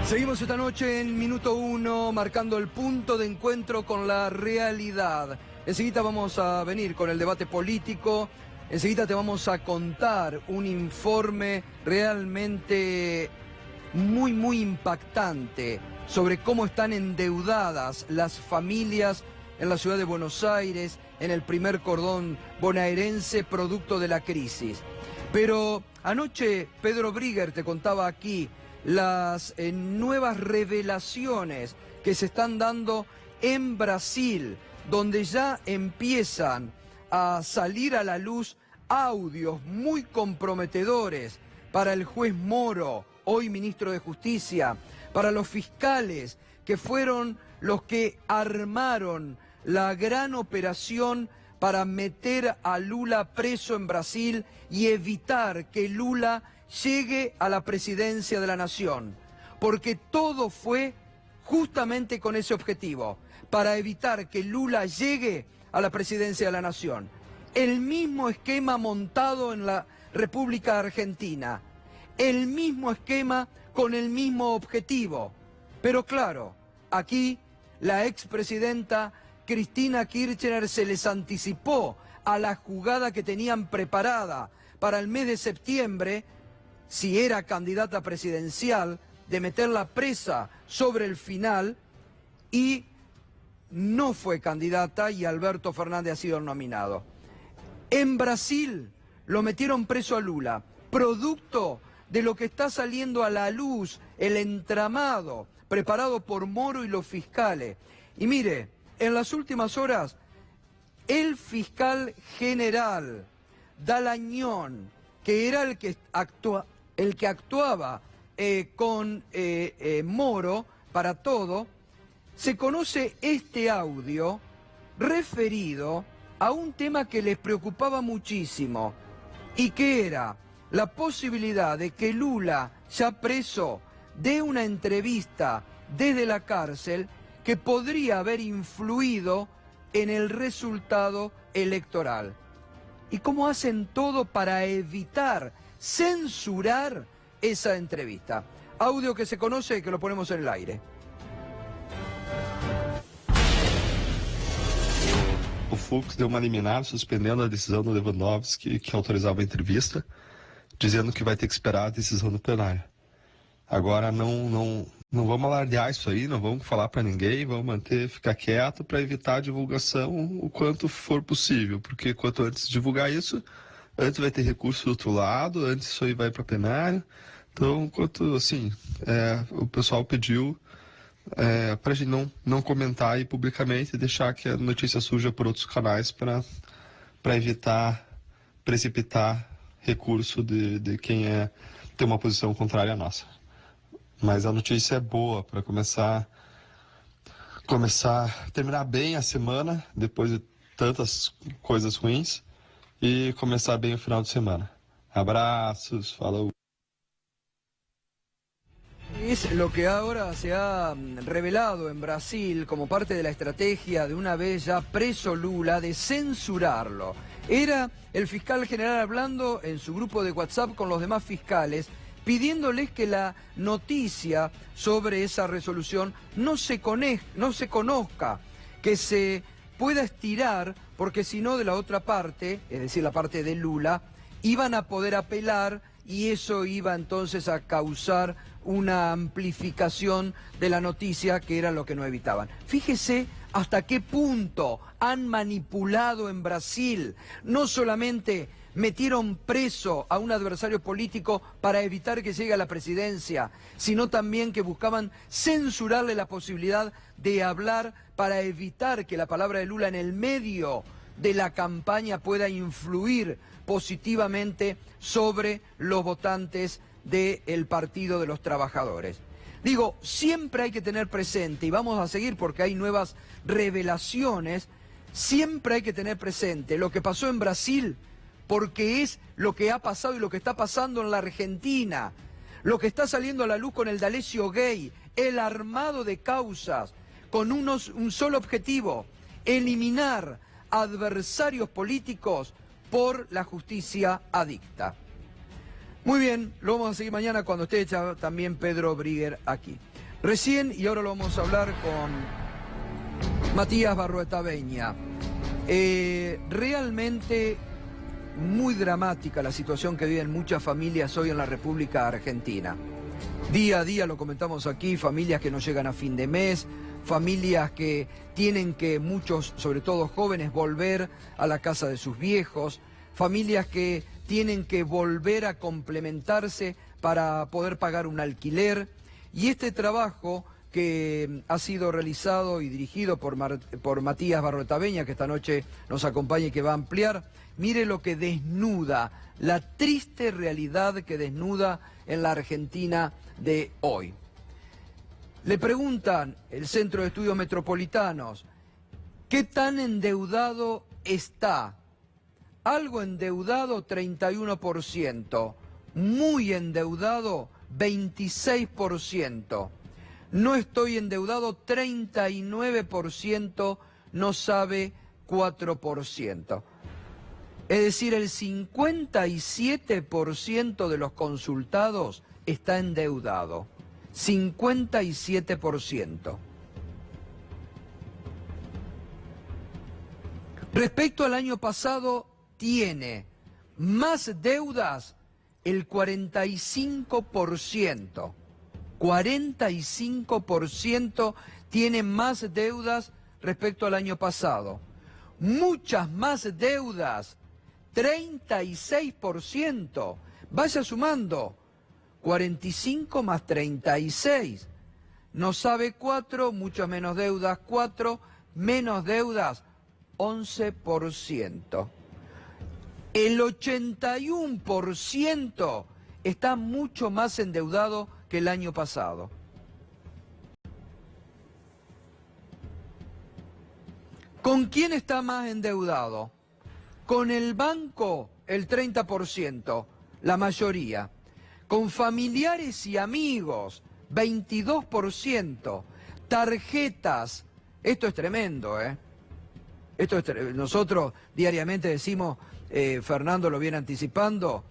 Seguimos esta noche en Minuto 1, marcando el punto de encuentro con la realidad. Enseguida vamos a venir con el debate político, enseguida te vamos a contar un informe realmente muy impactante sobre cómo están endeudadas las familias en la ciudad de Buenos Aires, en el primer cordón bonaerense, producto de la crisis. Pero anoche Pedro Brigger te contaba aquí las nuevas revelaciones que se están dando en Brasil, donde ya empiezan a salir a la luz audios muy comprometedores para el juez Moro, hoy ministro de Justicia, para los fiscales que fueron los que armaron la gran operación para meter a Lula preso en Brasil y evitar que Lula llegue a la presidencia de la nación, porque todo fue justamente con ese objetivo, para evitar que Lula llegue a la presidencia de la nación. El mismo esquema montado en la República Argentina, el mismo esquema con el mismo objetivo. Pero claro, aquí la expresidenta Cristina Kirchner se les anticipó a la jugada que tenían preparada para el mes de septiembre, si era candidata presidencial, de meterla presa sobre el final, y no fue candidata y Alberto Fernández ha sido nominado. En Brasil lo metieron preso a Lula, producto de lo que está saliendo a la luz, el entramado preparado por Moro y los fiscales. Y mire, en las últimas horas, el fiscal general Dallagnol, que era el que actuaba con Moro para todo, se conoce este audio referido a un tema que les preocupaba muchísimo y que era la posibilidad de que Lula, ya preso, dé una entrevista desde la cárcel que podría haber influido en el resultado electoral. ¿Y cómo hacen todo para evitar censurar esa entrevista? Audio que se conoce y que lo ponemos en el aire. O Fux deu uma liminar suspendendo a decisão do Lewandowski, que autorizava a entrevista, dizendo que vai ter que esperar a decisão do plenário. Agora não vamos alardear isso aí, não vamos falar para ninguém, vamos ficar quieto para evitar a divulgação o quanto for possível, porque quanto antes divulgar isso, antes vai ter recurso do outro lado, antes isso aí vai para plenário. Então, quanto assim, o pessoal pediu para a gente não comentar aí publicamente e deixar que a notícia surja por outros canais para evitar precipitar recurso de quem tem uma posição contrária à nossa. Mas a notícia é boa para terminar bem a semana, depois de tantas coisas ruins, e começar bem o final de semana. Abraços, falou. Es lo que ahora se ha revelado en Brasil como parte de la estrategia de una vez ya preso Lula de censurarlo. Era el fiscal general hablando en su grupo de WhatsApp con los demás fiscales, pidiéndoles que la noticia sobre esa resolución no se conozca, que se pueda estirar, porque si no de la otra parte, es decir, la parte de Lula, iban a poder apelar y eso iba entonces a causar una amplificación de la noticia, que era lo que no evitaban. Fíjese hasta qué punto han manipulado en Brasil. No solamente metieron preso a un adversario político para evitar que llegue a la presidencia, sino también que buscaban censurarle la posibilidad de hablar para evitar que la palabra de Lula en el medio de la campaña pueda influir positivamente sobre los votantes del Partido de los Trabajadores. Digo, siempre hay que tener presente, y vamos a seguir porque hay nuevas revelaciones, siempre hay que tener presente lo que pasó en Brasil, porque es lo que ha pasado y lo que está pasando en la Argentina, lo que está saliendo a la luz con el D'Alessio Gay, el armado de causas, con un solo objetivo: eliminar adversarios políticos por la justicia adicta. Muy bien, lo vamos a seguir mañana cuando esté también Pedro Brigger aquí. Recién, y ahora lo vamos a hablar con Matías Barroetaveña, realmente muy dramática la situación que viven muchas familias hoy en la República Argentina. Día a día, lo comentamos aquí, familias que no llegan a fin de mes, familias que tienen que, muchos, sobre todo jóvenes, volver a la casa de sus viejos, familias que tienen que volver a complementarse para poder pagar un alquiler. Y este trabajo que ha sido realizado y dirigido por Matías Barroetaveña, que esta noche nos acompaña y que va a ampliar, mire lo que desnuda, la triste realidad que desnuda en la Argentina de hoy. Le preguntan el Centro de Estudios Metropolitanos, ¿qué tan endeudado está? Algo endeudado, 31%, muy endeudado, 26%, no estoy endeudado, 39%, no sabe, 4%. Es decir, el 57% de los consultados está endeudado. 57%. Respecto al año pasado, tiene más deudas el 45%. 45% tiene más deudas respecto al año pasado. Muchas más deudas, 36%. Vaya sumando, 45 más 36. No sabe 4, mucho menos deudas 4, menos deudas 11%. El 81% está mucho más endeudado que el año pasado. ¿Con quién está más endeudado? Con el banco, el 30%, la mayoría. Con familiares y amigos, 22%. Tarjetas, esto es tremendo, ¿eh? Nosotros diariamente decimos, Fernando lo viene anticipando,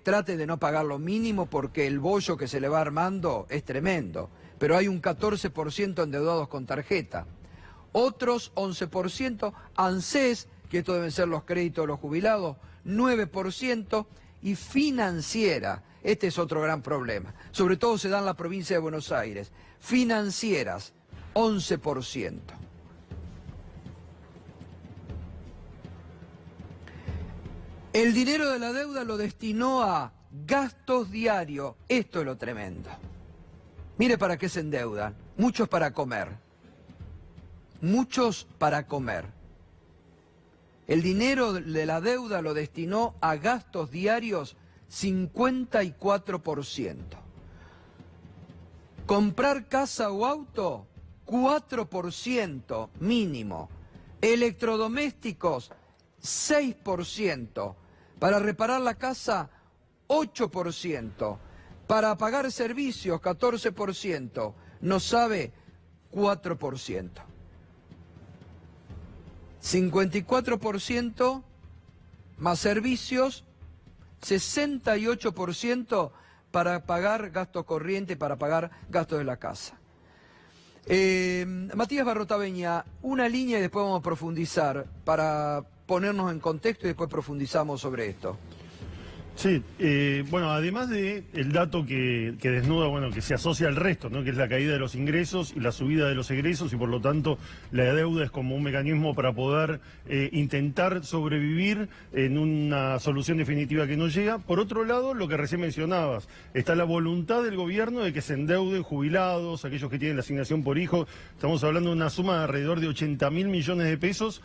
trate de no pagar lo mínimo porque el bollo que se le va armando es tremendo. Pero hay un 14% endeudados con tarjeta. Otros 11%, ANSES, que esto deben ser los créditos de los jubilados, 9%, y financiera, este es otro gran problema, sobre todo se da en la provincia de Buenos Aires, financieras, 11%. El dinero de la deuda lo destinó a gastos diarios, esto es lo tremendo. Mire para qué se endeudan, muchos para comer, muchos para comer. El dinero de la deuda lo destinó a gastos diarios 54%. Comprar casa o auto, 4% mínimo. Electrodomésticos, 6%. Para reparar la casa, 8%. Para pagar servicios, 14%. No sabe, 4%. 54% más servicios, 68% para pagar gastos corrientes, para pagar gastos de la casa. Matías Barroetaveña, una línea y después vamos a profundizar para ponernos en contexto y después profundizamos sobre esto. Sí, bueno, además de el dato que desnuda, bueno, que se asocia al resto, ¿no? Que es la caída de los ingresos y la subida de los egresos y por lo tanto la deuda es como un mecanismo para poder intentar sobrevivir en una solución definitiva que no llega. Por otro lado, lo que recién mencionabas, está la voluntad del gobierno de que se endeuden jubilados, aquellos que tienen la asignación por hijo. Estamos hablando de una suma de alrededor de 80.000 millones de pesos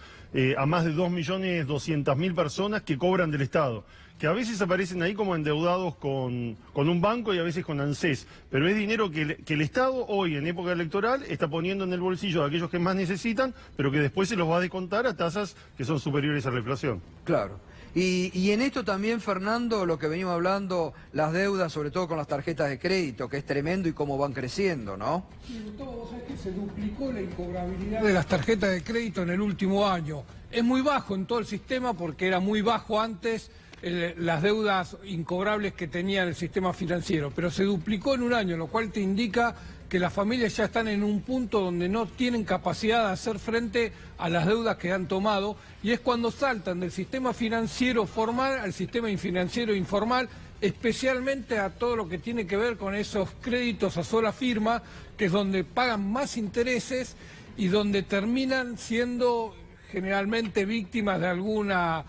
a más de 2.200.000 personas que cobran del Estado, que a veces aparecen ahí como endeudados con un banco y a veces con ANSES, pero es dinero que el Estado hoy, en época electoral, está poniendo en el bolsillo de aquellos que más necesitan, pero que después se los va a descontar a tasas que son superiores a la inflación. Claro. Y en esto también, Fernando, lo que venimos hablando, las deudas, sobre todo con las tarjetas de crédito, que es tremendo y cómo van creciendo, ¿no? Sí, vos sabés que se duplicó la incobrabilidad de las tarjetas de crédito en el último año. Es muy bajo en todo el sistema porque era muy bajo antes las deudas incobrables que tenía el sistema financiero, pero se duplicó en un año, lo cual te indica que las familias ya están en un punto donde no tienen capacidad de hacer frente a las deudas que han tomado, y es cuando saltan del sistema financiero formal al sistema financiero informal, especialmente a todo lo que tiene que ver con esos créditos a sola firma, que es donde pagan más intereses y donde terminan siendo generalmente víctimas de algunos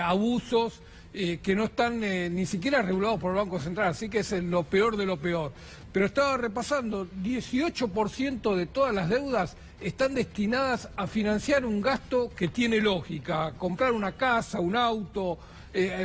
abusos que no están ni siquiera regulados por el Banco Central, así que es lo peor de lo peor. Pero estaba repasando, 18% de todas las deudas están destinadas a financiar un gasto que tiene lógica, comprar una casa, un auto,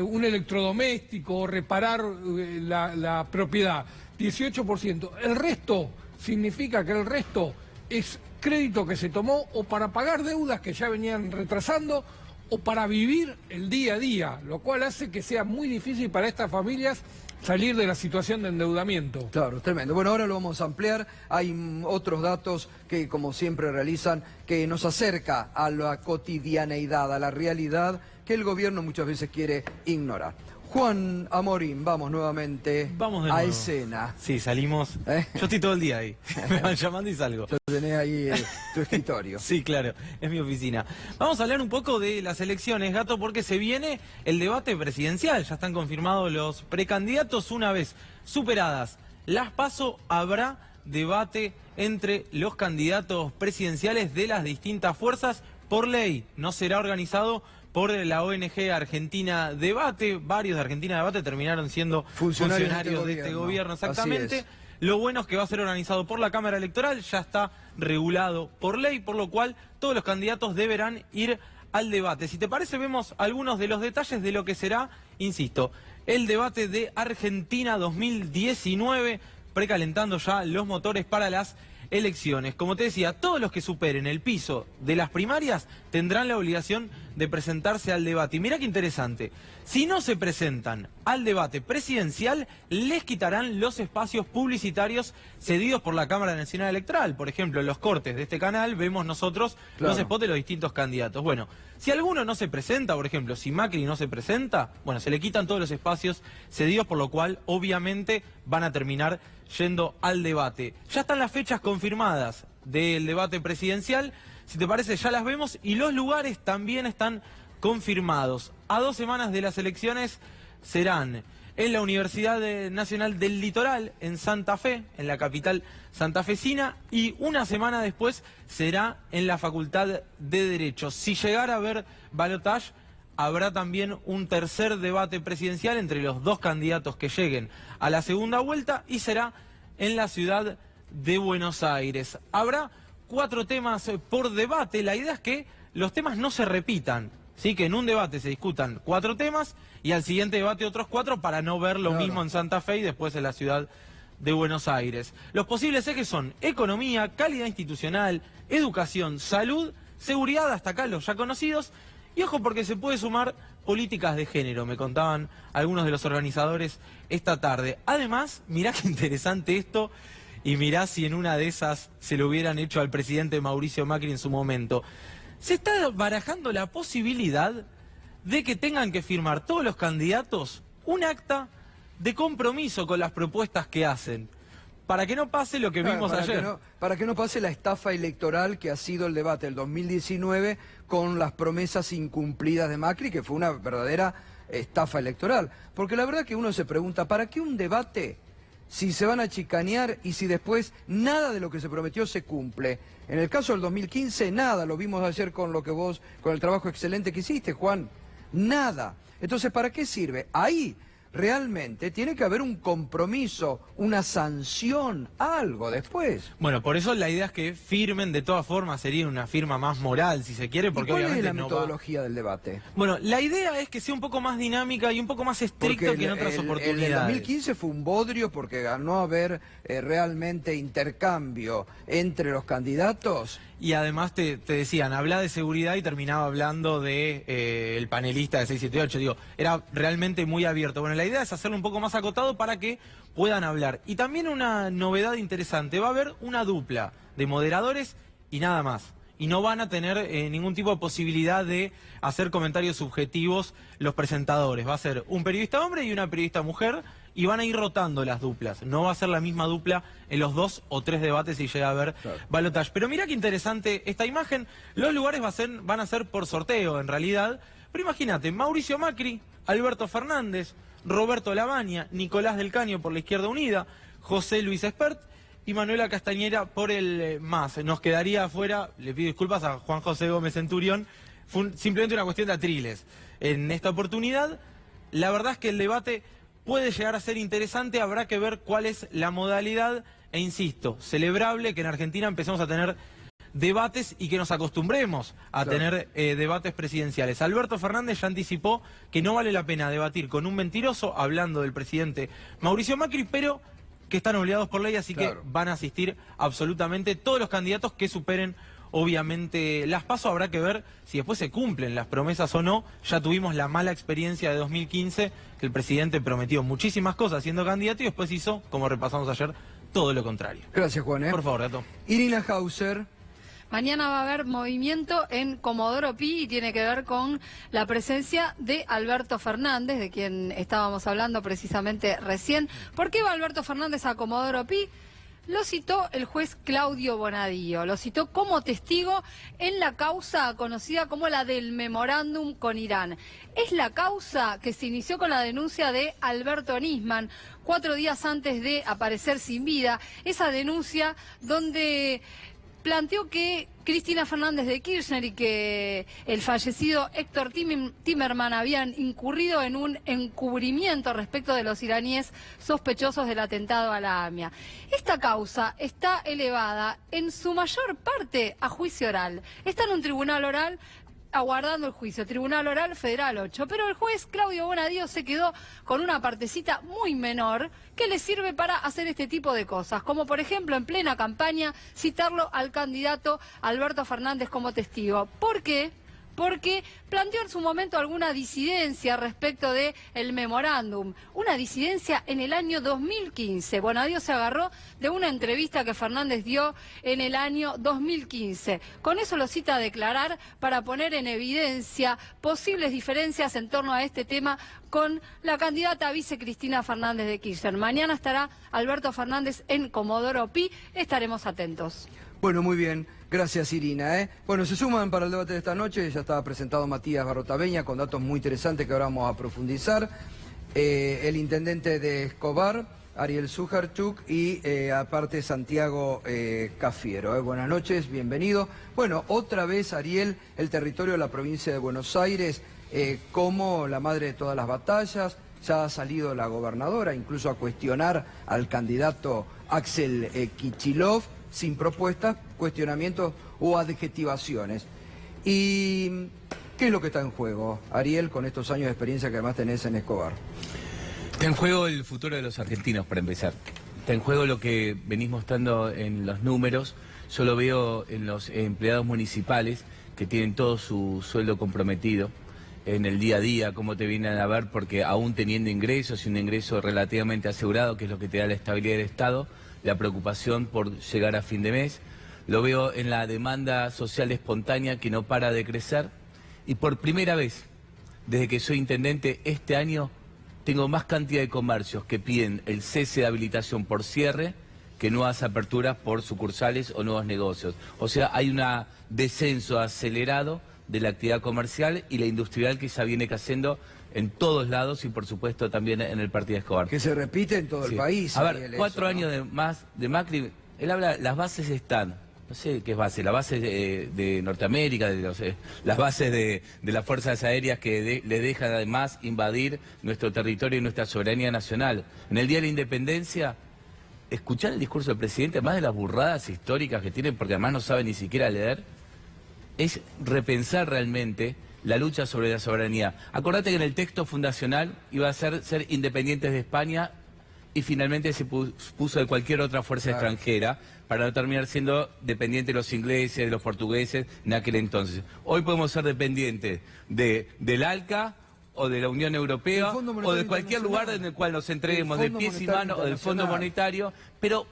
un electrodoméstico, reparar la propiedad, 18%. El resto significa que el resto es crédito que se tomó o para pagar deudas que ya venían retrasando o para vivir el día a día, lo cual hace que sea muy difícil para estas familias salir de la situación de endeudamiento. Claro, tremendo. Bueno, ahora lo vamos a ampliar. Hay otros datos que, como siempre, realizan, que nos acerca a la cotidianeidad, a la realidad que el gobierno muchas veces quiere ignorar. Juan Amorín, vamos nuevamente a escena. Sí, salimos. Yo estoy todo el día ahí. Me van llamando y salgo. Lo tenés ahí tu escritorio. Sí, claro, es mi oficina. Vamos a hablar un poco de las elecciones, Gato, porque se viene el debate presidencial. Ya están confirmados los precandidatos. Una vez superadas las PASO, habrá debate entre los candidatos presidenciales de las distintas fuerzas. Por ley, no será organizado por la ONG Argentina Debate. Varios de Argentina Debate terminaron siendo funcionarios de este gobierno. Exactamente. Lo bueno es que va a ser organizado por la Cámara Electoral, ya está regulado por ley, por lo cual todos los candidatos deberán ir al debate. Si te parece, vemos algunos de los detalles de lo que será, insisto, el debate de Argentina 2019, precalentando ya los motores para las elecciones. Como te decía, todos los que superen el piso de las primarias tendrán la obligación de presentarse al debate. Y mira qué interesante, si no se presentan al debate presidencial, les quitarán los espacios publicitarios cedidos por la Cámara Nacional Electoral. Por ejemplo, en los cortes de este canal vemos nosotros los spots de los distintos candidatos. Bueno, si alguno no se presenta, por ejemplo, si Macri no se presenta, bueno, se le quitan todos los espacios cedidos, por lo cual obviamente van a terminar yendo al debate. Ya están las fechas confirmadas del debate presidencial, si te parece ya las vemos, y los lugares también están confirmados. A 2 semanas de las elecciones serán en la Universidad Nacional del Litoral, en Santa Fe, en la capital santafesina, y una semana después será en la Facultad de Derecho. Si llegara a haber balotaje, habrá también un tercer debate presidencial entre los dos candidatos que lleguen a la segunda vuelta, y será en la ciudad de Buenos Aires. Habrá 4 temas por debate. La idea es que los temas no se repitan, ¿sí? Que en un debate se discutan 4 temas y al siguiente debate otros 4 para no ver lo mismo en Santa Fe y después en la ciudad de Buenos Aires. Los posibles ejes son economía, calidad institucional, educación, salud, seguridad, hasta acá los ya conocidos. Y ojo, porque se puede sumar políticas de género, me contaban algunos de los organizadores esta tarde. Además, mirá qué interesante esto, y mirá si en una de esas se lo hubieran hecho al presidente Mauricio Macri en su momento. Se está barajando la posibilidad de que tengan que firmar todos los candidatos un acta de compromiso con las propuestas que hacen, para que no pase lo que vimos ayer. Para que no pase la estafa electoral que ha sido el debate del 2019 con las promesas incumplidas de Macri, que fue una verdadera estafa electoral. Porque la verdad que uno se pregunta, ¿para qué un debate si se van a chicanear y si después nada de lo que se prometió se cumple? En el caso del 2015, nada, lo vimos ayer con lo que vos, con el trabajo excelente que hiciste, Juan, nada. Entonces, ¿para qué sirve? Ahí realmente tiene que haber un compromiso, una sanción, algo después. Bueno, por eso la idea es que firmen, de todas formas sería una firma más moral, si se quiere, porque ¿Y cuál obviamente es la metodología del debate? Bueno, la idea es que sea un poco más dinámica y un poco más estricto que en otras oportunidades. El 2015 fue un bodrio porque ganó haber realmente intercambio entre los candidatos. Y además te decían, habla de seguridad y terminaba hablando de el panelista de 678. Digo, era realmente muy abierto. Bueno, la idea es hacerlo un poco más acotado para que puedan hablar. Y también una novedad interesante, va a haber una dupla de moderadores y nada más. Y no van a tener ningún tipo de posibilidad de hacer comentarios subjetivos los presentadores. Va a ser un periodista hombre y una periodista mujer, y van a ir rotando las duplas. No va a ser la misma dupla en los 2 o 3 debates si llega a haber balotaje. Pero mira qué interesante esta imagen. Los lugares van a ser por sorteo en realidad. Pero imagínate, Mauricio Macri, Alberto Fernández, Roberto Lavagna, Nicolás del Caño por la Izquierda Unida, José Luis Espert y Manuela Castañera por el MAS. Nos quedaría afuera, le pido disculpas a Juan José Gómez Centurión, fue simplemente una cuestión de atriles. En esta oportunidad, la verdad es que el debate puede llegar a ser interesante, habrá que ver cuál es la modalidad, e insisto, celebrable que en Argentina empecemos a tener debates y que nos acostumbremos a tener debates presidenciales. Alberto Fernández ya anticipó que no vale la pena debatir con un mentiroso, hablando del presidente Mauricio Macri, pero que están obligados por ley, así que van a asistir absolutamente todos los candidatos que superen obviamente las PASO. Habrá que ver si después se cumplen las promesas o no. Ya tuvimos la mala experiencia de 2015, que el presidente prometió muchísimas cosas siendo candidato y después hizo, como repasamos ayer, todo lo contrario. Gracias, Juan. Por favor, Gato. Irina Hauser. Mañana va a haber movimiento en Comodoro Pi y tiene que ver con la presencia de Alberto Fernández, de quien estábamos hablando precisamente recién. ¿Por qué va Alberto Fernández a Comodoro Pi? Lo citó el juez Claudio Bonadío, lo citó como testigo en la causa conocida como la del memorándum con Irán. Es la causa que se inició con la denuncia de Alberto Nisman, 4 días antes de aparecer sin vida. Esa denuncia donde planteó que Cristina Fernández de Kirchner y que el fallecido Héctor Timerman habían incurrido en un encubrimiento respecto de los iraníes sospechosos del atentado a la AMIA. Esta causa está elevada en su mayor parte a juicio oral. Está en un tribunal oral aguardando el juicio, Tribunal Oral Federal 8, pero el juez Claudio Bonadío se quedó con una partecita muy menor que le sirve para hacer este tipo de cosas, como por ejemplo en plena campaña citarlo al candidato Alberto Fernández como testigo. ¿Por qué? Porque planteó en su momento alguna disidencia respecto de el memorándum, una disidencia en el año 2015. Bonadío se agarró de una entrevista que Fernández dio en el año 2015. Con eso lo cita a declarar para poner en evidencia posibles diferencias en torno a este tema con la candidata a vice Cristina Fernández de Kirchner. Mañana estará Alberto Fernández en Comodoro Pi, estaremos atentos. Bueno, muy bien. Gracias, Irina. Bueno, se suman para el debate de esta noche. Ya estaba presentado Matías Barrotaveña con datos muy interesantes que ahora vamos a profundizar. El intendente de Escobar, Ariel Sujarchuk, y aparte Santiago Cafiero. Buenas noches, bienvenido. Bueno, otra vez, Ariel, el territorio de la provincia de Buenos Aires como la madre de todas las batallas. Ya ha salido la gobernadora incluso a cuestionar al candidato Axel Kicillof, sin propuestas, cuestionamientos o adjetivaciones. ¿Y qué es lo que está en juego, Ariel, con estos años de experiencia que además tenés en Escobar? Está en juego el futuro de los argentinos, para empezar. Está en juego lo que venís mostrando en los números. Yo lo veo en los empleados municipales que tienen todo su sueldo comprometido en el día a día, cómo te vienen a ver, porque aún teniendo ingresos y un ingreso relativamente asegurado, que es lo que te da la estabilidad del Estado, la preocupación por llegar a fin de mes. Lo veo en la demanda social espontánea que no para de crecer. Y por primera vez, desde que soy intendente, este año tengo más cantidad de comercios que piden el cese de habilitación por cierre que nuevas aperturas por sucursales o nuevos negocios. O sea, hay un descenso acelerado de la actividad comercial y la industrial que ya viene cayendo en todos lados y por supuesto también en el partido de Escobar. Que se repite en todo el país. A ver, 4 años de Macri, él habla, las bases están, no sé qué es base, la base de Norteamérica, las bases de las fuerzas aéreas que le dejan además invadir nuestro territorio y nuestra soberanía nacional. En el Día de la Independencia, escuchar el discurso del presidente, además de las burradas históricas que tienen, porque además no sabe ni siquiera leer, es repensar realmente la lucha sobre la soberanía. Acordate que en el texto fundacional iba a ser independientes de España y finalmente se puso de cualquier otra fuerza extranjera para no terminar siendo dependientes de los ingleses, de los portugueses en aquel entonces. Hoy podemos ser dependientes del ALCA o de la Unión Europea o de cualquier lugar en el cual nos entreguemos de pies y manos o del Fondo Monetario, pero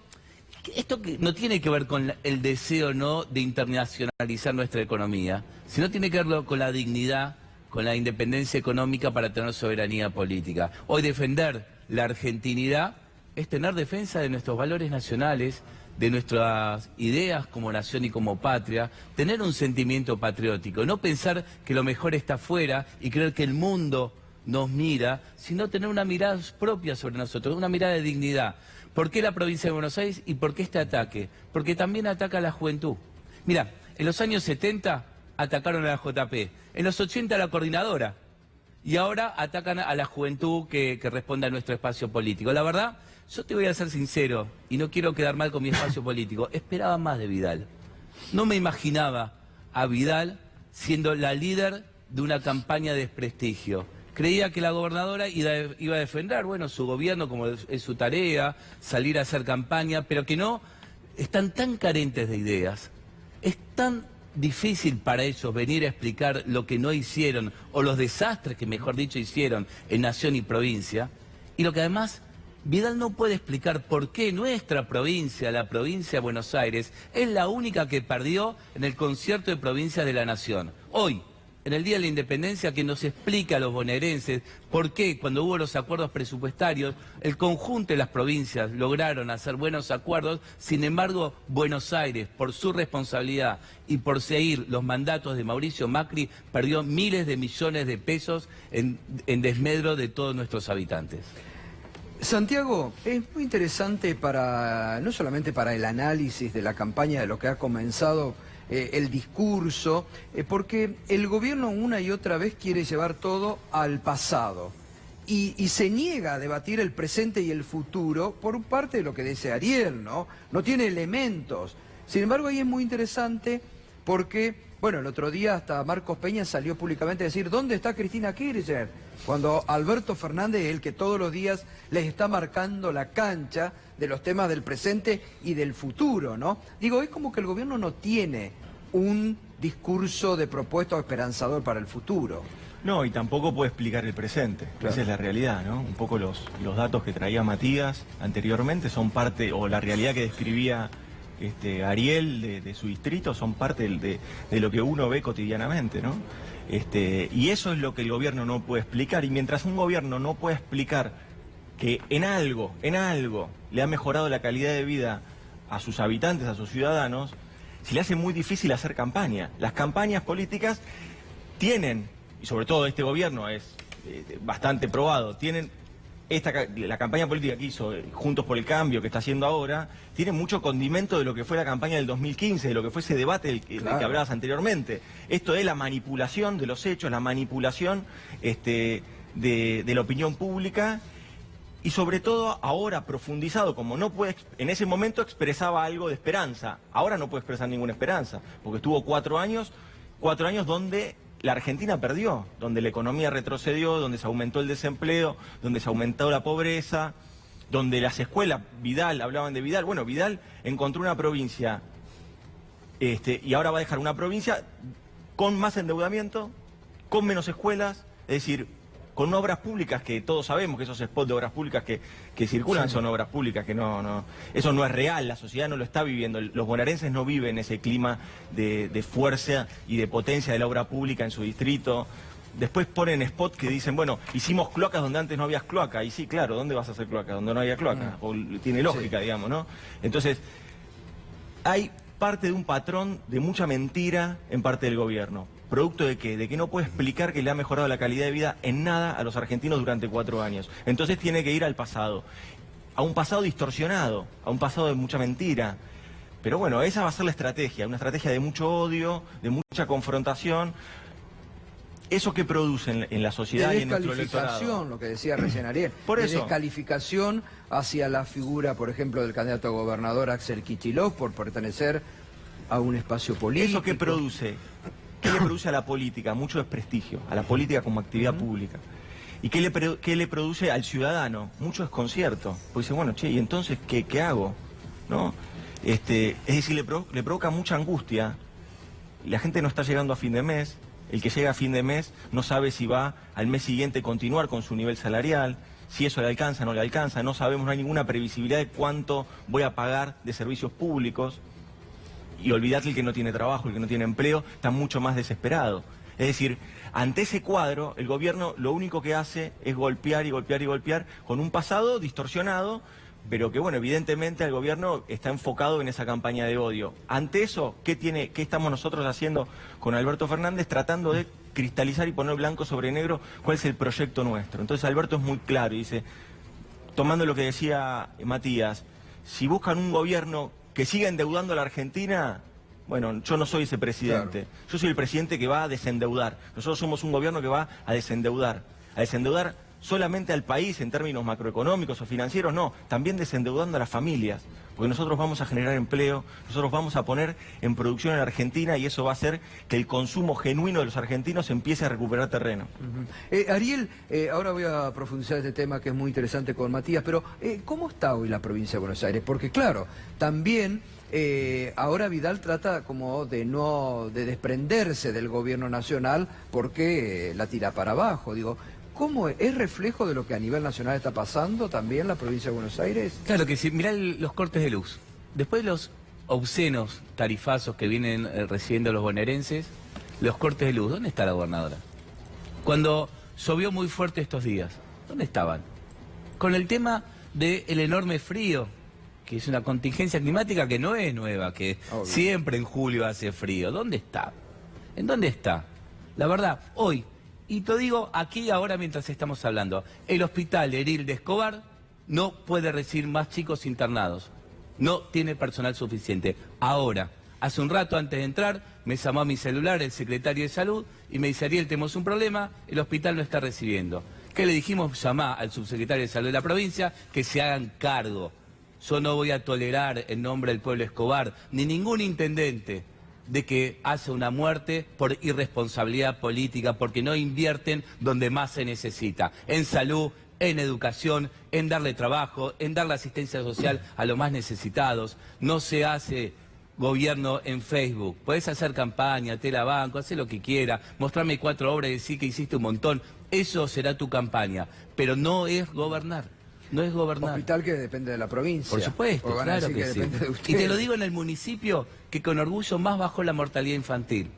esto que no tiene que ver con el deseo no de internacionalizar nuestra economía, sino tiene que ver con la dignidad, con la independencia económica para tener soberanía política. Hoy defender la argentinidad es tener defensa de nuestros valores nacionales, de nuestras ideas como nación y como patria, tener un sentimiento patriótico, no pensar que lo mejor está afuera y creer que el mundo nos mira, sino tener una mirada propia sobre nosotros, una mirada de dignidad. ¿Por qué la provincia de Buenos Aires y por qué este ataque? Porque también ataca a la juventud. Mira, en los años 70 atacaron a la JP, en los 80 a la coordinadora, y ahora atacan a la juventud que responde a nuestro espacio político. La verdad, yo te voy a ser sincero, y no quiero quedar mal con mi espacio político, esperaba más de Vidal. No me imaginaba a Vidal siendo la líder de una campaña de desprestigio. Creía que la gobernadora iba a defender, bueno, su gobierno como es su tarea, salir a hacer campaña, pero que no, están tan carentes de ideas, es tan difícil para ellos venir a explicar lo que no hicieron, o los desastres que mejor dicho hicieron en nación y provincia, y lo que además Vidal no puede explicar por qué nuestra provincia, la provincia de Buenos Aires, es la única que perdió en el concierto de provincias de la nación. Hoy, en el Día de la Independencia, que nos explica a los bonaerenses por qué cuando hubo los acuerdos presupuestarios, el conjunto de las provincias lograron hacer buenos acuerdos, sin embargo, Buenos Aires, por su responsabilidad y por seguir los mandatos de Mauricio Macri, perdió miles de millones de pesos en desmedro de todos nuestros habitantes. Santiago, es muy interesante no solamente para el análisis de la campaña, de lo que ha comenzado el discurso, porque el gobierno una y otra vez quiere llevar todo al pasado y se niega a debatir el presente y el futuro por parte de lo que dice Ariel, ¿no? No tiene elementos. Sin embargo, ahí es muy interesante porque, bueno, el otro día hasta Marcos Peña salió públicamente a decir, ¿dónde está Cristina Kirchner? Cuando Alberto Fernández es el que todos los días les está marcando la cancha de los temas del presente y del futuro, ¿no? Digo, es como que el gobierno no tiene un discurso de propuesta o esperanzador para el futuro. No, y tampoco puede explicar el presente. Claro. Esa es la realidad, ¿no? Un poco los datos que traía Matías anteriormente son parte, o la realidad que describía Ariel de su distrito, son parte de lo que uno ve cotidianamente, ¿no? Y eso es lo que el gobierno no puede explicar. Y mientras un gobierno no puede explicar que en algo le ha mejorado la calidad de vida a sus habitantes, a sus ciudadanos, se le hace muy difícil hacer campaña. Las campañas políticas tienen, y sobre todo este gobierno es bastante probado, tienen la campaña política que hizo Juntos por el Cambio, que está haciendo ahora, tiene mucho condimento de lo que fue la campaña del 2015, de lo que fue ese debate del que hablabas anteriormente. Esto es la manipulación de los hechos, la manipulación de la opinión pública, y sobre todo ahora profundizado, como no puede, en ese momento expresaba algo de esperanza, ahora no puede expresar ninguna esperanza, porque estuvo 4 años donde la Argentina perdió, donde la economía retrocedió, donde se aumentó el desempleo, donde se aumentó la pobreza, donde las escuelas, hablaban de Vidal, bueno, Vidal encontró una provincia, y ahora va a dejar una provincia con más endeudamiento, con menos escuelas, es decir, con obras públicas que todos sabemos que esos spots de obras públicas que circulan son obras públicas, que eso no es real, la sociedad no lo está viviendo, los bonaerenses no viven ese clima de fuerza y de potencia de la obra pública en su distrito. Después ponen spots que dicen, bueno, hicimos cloacas donde antes no había cloaca, y sí, claro, ¿dónde vas a hacer cloaca? Donde no había cloaca, o tiene lógica, digamos, ¿no? Entonces, hay parte de un patrón de mucha mentira en parte del gobierno. ¿Producto de qué? De que no puede explicar que le ha mejorado la calidad de vida en nada a los argentinos durante 4 años. Entonces tiene que ir al pasado, a un pasado distorsionado, a un pasado de mucha mentira. Pero bueno, esa va a ser la estrategia, una estrategia de mucho odio, de mucha confrontación. ¿Eso que produce en la sociedad y en nuestro electorado? Descalificación, lo que decía recién Ariel. Por eso. Descalificación hacia la figura, por ejemplo, del candidato a gobernador Axel Kicillof por pertenecer a un espacio político. ¿Eso qué produce? ¿Qué le produce a la política? Mucho desprestigio, a la política como actividad pública. ¿Y qué le produce al ciudadano? Mucho desconcierto. Pues dice, bueno, che, ¿y entonces qué hago? ¿No? Es decir, le provoca mucha angustia. La gente no está llegando a fin de mes. El que llega a fin de mes no sabe si va al mes siguiente continuar con su nivel salarial, si eso le alcanza o no le alcanza. No sabemos, no hay ninguna previsibilidad de cuánto voy a pagar de servicios públicos. Y olvidate el que no tiene trabajo, el que no tiene empleo, está mucho más desesperado. Es decir, ante ese cuadro, el gobierno lo único que hace es golpear y golpear y golpear con un pasado distorsionado, pero que, bueno, evidentemente el gobierno está enfocado en esa campaña de odio. Ante eso, ¿qué estamos nosotros haciendo con Alberto Fernández? Tratando de cristalizar y poner blanco sobre negro cuál es el proyecto nuestro. Entonces Alberto es muy claro y dice, tomando lo que decía Matías, si buscan un gobierno que siga endeudando a la Argentina, bueno, yo no soy ese presidente. Claro. Yo soy el presidente que va a desendeudar. Nosotros somos un gobierno que va a desendeudar solamente al país en términos macroeconómicos o financieros, no, también desendeudando a las familias, porque nosotros vamos a generar empleo, nosotros vamos a poner en producción en la Argentina y eso va a hacer que el consumo genuino de los argentinos empiece a recuperar terreno. Ariel, ahora voy a profundizar este tema que es muy interesante con Matías, pero ¿cómo está hoy la provincia de Buenos Aires? Porque claro, también ahora Vidal trata como de desprenderse del gobierno nacional porque la tira para abajo, digo. ¿Cómo es reflejo de lo que a nivel nacional está pasando también la provincia de Buenos Aires? Claro que sí, mirá los cortes de luz. Después de los obscenos tarifazos que vienen recibiendo los bonaerenses, los cortes de luz, ¿dónde está la gobernadora? Cuando llovió muy fuerte estos días, ¿dónde estaban? Con el tema del enorme frío, que es una contingencia climática que no es nueva, que obvio, siempre en julio hace frío. ¿Dónde está? ¿En dónde está? La verdad, hoy, y te digo aquí ahora mientras estamos hablando, el hospital Eril de Escobar no puede recibir más chicos internados. No tiene personal suficiente. Ahora, hace un rato antes de entrar, me llamó a mi celular el secretario de Salud y me dice, Ariel, tenemos un problema, el hospital no está recibiendo. ¿Qué le dijimos? Llamá al subsecretario de Salud de la provincia que se hagan cargo. Yo no voy a tolerar en nombre del pueblo Escobar, ni ningún intendente, de que hace una muerte por irresponsabilidad política, porque no invierten donde más se necesita, en salud, en educación, en darle trabajo, en darle asistencia social a los más necesitados. No se hace gobierno en Facebook. Podés hacer campaña, te la banco, hacer lo que quiera, mostrarme 4 obras y decir que hiciste un montón. Eso será tu campaña, pero no es gobernar. No es gobernar. Hospital que depende de la provincia. Por supuesto, claro que sí. Y te lo digo en el municipio que con orgullo más bajó la mortalidad infantil.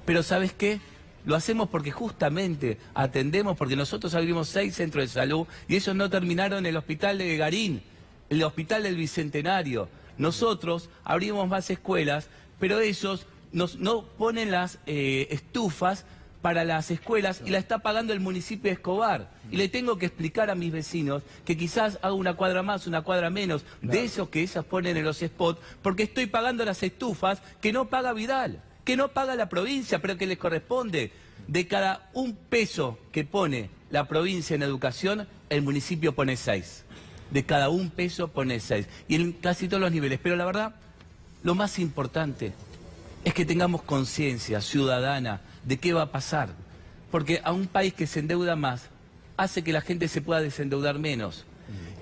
Pero ¿sabes qué? Lo hacemos porque justamente atendemos, porque nosotros abrimos 6 centros de salud y ellos no terminaron el hospital de Garín, el hospital del Bicentenario. Nosotros abrimos más escuelas, pero ellos no ponen las estufas para las escuelas y la está pagando el municipio de Escobar. Y le tengo que explicar a mis vecinos que quizás hago una cuadra más, una cuadra menos, de esos que ellas ponen en los spots, porque estoy pagando las estufas que no paga Vidal, que no paga la provincia, pero que les corresponde. De cada $1 que pone la provincia en educación, el municipio pone 6. De cada $1 pone 6. Y en casi todos los niveles. Pero la verdad, lo más importante es que tengamos conciencia ciudadana de qué va a pasar. Porque a un país que se endeuda más, hace que la gente se pueda desendeudar menos.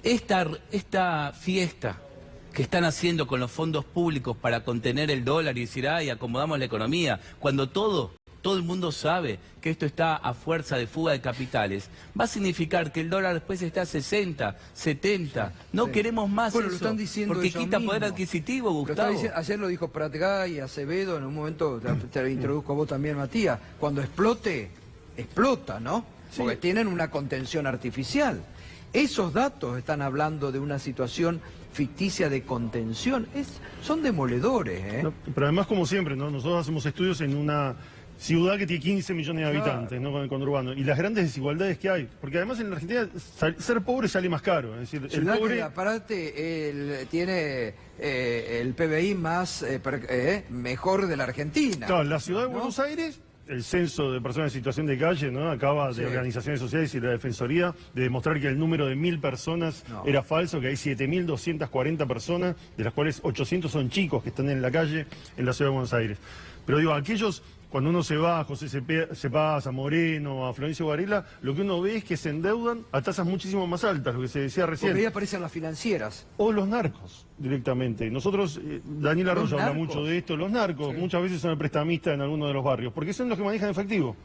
Esta fiesta que están haciendo con los fondos públicos para contener el dólar y decir, ay, acomodamos la economía, cuando todo el mundo sabe que esto está a fuerza de fuga de capitales, va a significar que el dólar después está a 60, 70. No queremos más bueno, eso, lo están diciendo porque ellos quita mismos. poder adquisitivo, Lo Gustavo. ayer lo dijo Pratgay y Acevedo, en un momento te lo introduzco a vos también, Matías. Cuando explote, explota, ¿no? Porque tienen una contención artificial. Esos datos están hablando de una situación ficticia de contención. Son demoledores, ¿eh? No, pero además, como siempre, ¿no? Nosotros hacemos estudios en una ciudad que tiene 15 millones de habitantes, ¿no? Con el conurbano. Y las grandes desigualdades que hay. Porque además en la Argentina ser pobre sale más caro. Es decir, Ciudad el pobre... que aparte tiene el PBI más mejor de la Argentina. Claro, la ciudad de ¿no? Buenos Aires, el censo de personas en situación de calle, ¿no? Acaba de organizaciones sociales y la Defensoría de demostrar que el número de 1000 personas era falso, que hay 7240 personas, de las cuales 800 son chicos que están en la calle en la ciudad de Buenos Aires. Pero digo, aquellos, cuando uno se va a José Cepaz, a Moreno, a Florencio Varela, lo que uno ve es que se endeudan a tasas muchísimo más altas, lo que se decía recién. Porque ahí aparecen las financieras. O los narcos, directamente. Nosotros, Daniel Arroyo habla mucho de esto, los narcos muchas veces son el prestamista en algunos de los barrios, porque son los que manejan efectivo.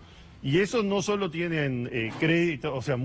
Y eso no solo tienen crédito, o sea,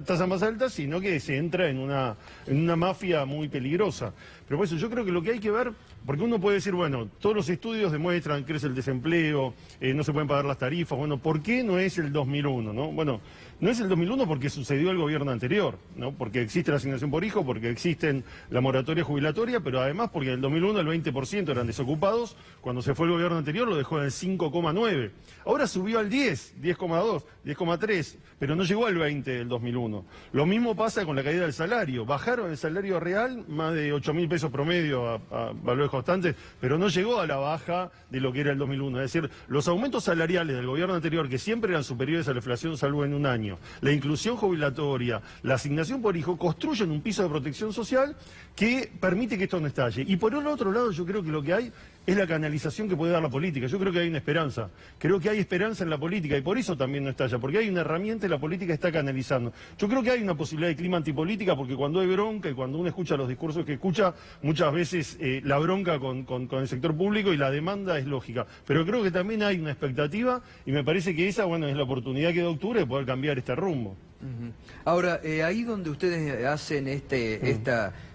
tasas más altas, sino que se entra en una mafia muy peligrosa. Pero por eso yo creo que lo que hay que ver, porque uno puede decir, bueno, todos los estudios demuestran que crece el desempleo, no se pueden pagar las tarifas, bueno, ¿por qué no es el 2001, no? Bueno, no es el 2001 porque sucedió el gobierno anterior, ¿no? Porque existe la asignación por hijo, porque existen la moratoria jubilatoria, pero además porque en el 2001 el 20% eran desocupados, cuando se fue el gobierno anterior lo dejó en el 5,9. Ahora subió al 10, 10,2, 10,3, pero no llegó al 20 del 2001. Lo mismo pasa con la caída del salario. Bajaron el salario real más de 8.000 pesos promedio a valores constantes, pero no llegó a la baja de lo que era el 2001. Es decir, los aumentos salariales del gobierno anterior, que siempre eran superiores a la inflación salvo en un año, la inclusión jubilatoria, la asignación por hijo, construyen un piso de protección social que permite que esto no estalle. Y por el otro lado, yo creo que lo que hay es la canalización que puede dar la política. Yo creo que hay una esperanza. Creo que hay esperanza en la política y por eso también no estalla, porque hay una herramienta y la política está canalizando. Yo creo que hay una posibilidad de clima antipolítica porque cuando hay bronca y cuando uno escucha los discursos que escucha, muchas veces la bronca con el sector público y la demanda es lógica. Pero creo que también hay una expectativa y me parece que esa, bueno, es la oportunidad que da octubre de poder cambiar este rumbo. Ahora, ahí donde ustedes hacen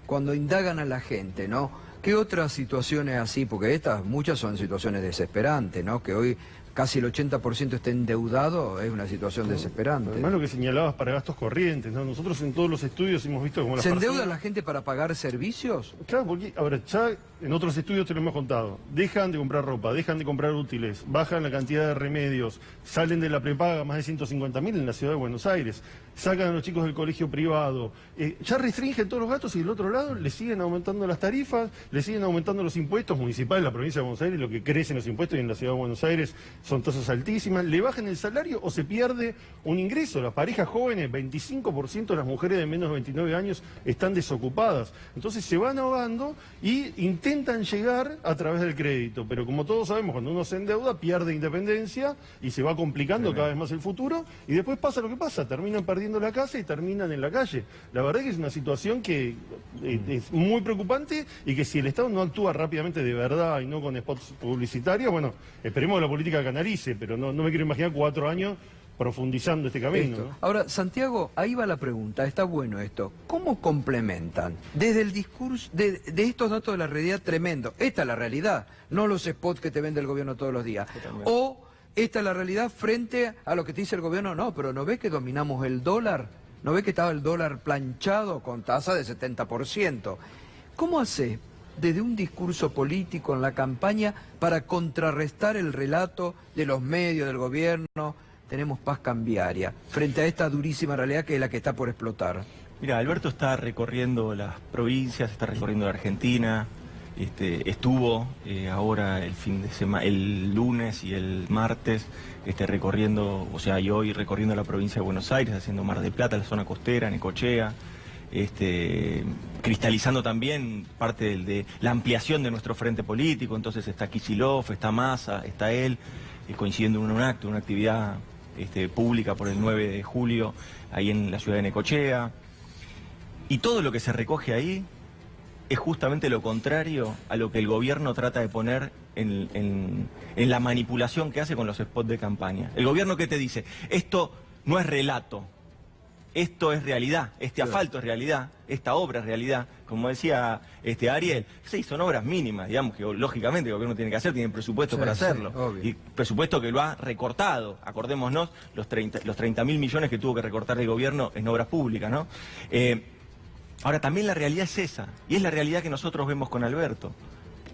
cuando indagan a la gente, ¿no? ¿Qué otras situaciones así? Porque muchas son situaciones desesperantes, ¿no? Que hoy casi el 80% esté endeudado, es una situación desesperante. Además lo que señalabas para gastos corrientes, ¿no? Nosotros en todos los estudios hemos visto como las ¿Se endeuda personas... la gente para pagar servicios? Claro, porque, a ver, ya en otros estudios te lo hemos contado. Dejan de comprar ropa, dejan de comprar útiles, bajan la cantidad de remedios, salen de la prepaga más de 150.000 en la ciudad de Buenos Aires, sacan a los chicos del colegio privado, ya restringen todos los gastos y del otro lado le siguen aumentando las tarifas, le siguen aumentando los impuestos municipales en la provincia de Buenos Aires, lo que crecen los impuestos y en la ciudad de Buenos Aires son tasas altísimas, le bajan el salario o se pierde un ingreso. Las parejas jóvenes, 25% de las mujeres de menos de 29 años están desocupadas. Entonces se van ahogando y intentan llegar a través del crédito. Pero como todos sabemos, cuando uno se endeuda, pierde independencia y se va complicando cada vez más el futuro. Y después pasa lo que pasa, terminan perdiendo la casa y terminan en la calle. La verdad que es una situación que es muy preocupante y que si el Estado no actúa rápidamente de verdad y no con spots publicitarios, bueno, esperemos que la política canalice, pero no me quiero imaginar 4 años profundizando este camino, ¿no? Ahora, Santiago, ahí va la pregunta, está bueno esto. ¿Cómo complementan desde el discurso de estos datos de la realidad tremendo? Esta es la realidad, no los spots que te vende el gobierno todos los días. Totalmente. O esta es la realidad frente a lo que te dice el gobierno, no, pero ¿no ves que dominamos el dólar? ¿No ves que estaba el dólar planchado con tasa de 70%? ¿Cómo haces desde un discurso político en la campaña para contrarrestar el relato de los medios, del gobierno? Tenemos paz cambiaria frente a esta durísima realidad que es la que está por explotar. Mira, Alberto está recorriendo las provincias, está recorriendo la Argentina, estuvo ahora el lunes y el martes recorriendo, o sea, y hoy recorriendo la provincia de Buenos Aires, haciendo Mar del Plata, la zona costera, Necochea, cristalizando también parte de la ampliación de nuestro frente político. Entonces está Kicillof, está Massa, está él, coincidiendo en un acto, una actividad pública por el 9 de julio, ahí en la ciudad de Necochea. Y todo lo que se recoge ahí es justamente lo contrario a lo que el gobierno trata de poner en la manipulación que hace con los spots de campaña. El gobierno que te dice, esto no es relato, esto es realidad, este asfalto es realidad, esta obra es realidad. Como decía Ariel, son obras mínimas, digamos, que lógicamente el gobierno tiene que hacer, tiene presupuesto para hacerlo. Y presupuesto que lo ha recortado, acordémonos, los 30.000 millones que tuvo que recortar el gobierno en obras públicas, ¿no? Ahora, también la realidad es esa, y es la realidad que nosotros vemos con Alberto.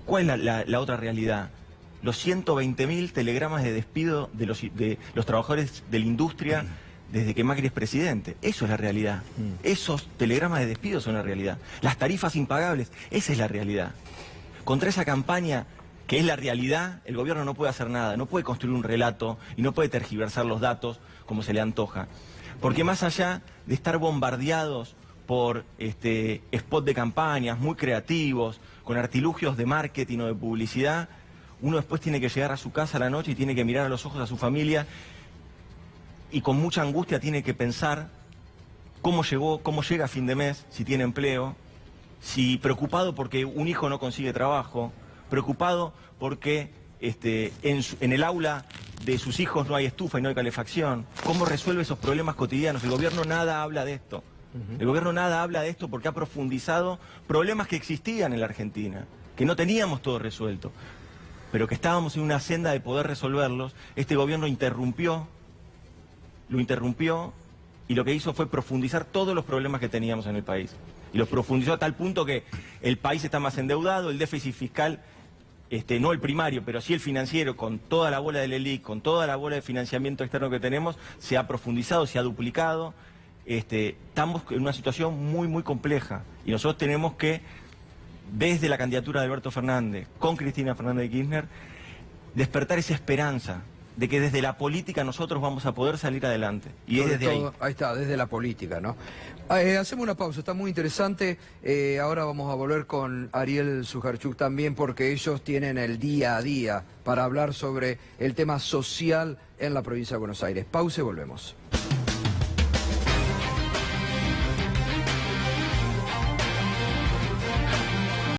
¿Cuál es la otra realidad? Los 120.000 telegramas de despido de los trabajadores de la industria desde que Macri es presidente. Eso es la realidad. Esos telegramas de despido son la realidad. Las tarifas impagables, esa es la realidad. Contra esa campaña, que es la realidad, el gobierno no puede hacer nada, no puede construir un relato y no puede tergiversar los datos como se le antoja. Porque más allá de estar bombardeados por spot de campañas muy creativos, con artilugios de marketing o de publicidad, uno después tiene que llegar a su casa a la noche y tiene que mirar a los ojos a su familia y con mucha angustia tiene que pensar cómo llega a fin de mes, si tiene empleo, si preocupado porque un hijo no consigue trabajo, preocupado porque en el aula de sus hijos no hay estufa y no hay calefacción. ¿Cómo resuelve esos problemas cotidianos? El gobierno nada habla de esto. El gobierno nada habla de esto porque ha profundizado problemas que existían en la Argentina, que no teníamos todo resuelto, pero que estábamos en una senda de poder resolverlos. Este gobierno lo interrumpió, y lo que hizo fue profundizar todos los problemas que teníamos en el país. Y los profundizó a tal punto que el país está más endeudado, el déficit fiscal, no el primario, pero sí el financiero, con toda la bola del ELIC, con toda la bola de financiamiento externo que tenemos, se ha profundizado, se ha duplicado. Estamos en una situación muy, muy compleja. Y nosotros tenemos que, desde la candidatura de Alberto Fernández, con Cristina Fernández de Kirchner, despertar esa esperanza de que desde la política nosotros vamos a poder salir adelante. Y es desde ahí. Ahí está, desde la política, ¿no? Hacemos una pausa, está muy interesante. Ahora vamos a volver con Ariel Sujarchuk también, porque ellos tienen el día a día para hablar sobre el tema social en la provincia de Buenos Aires. Pausa y volvemos.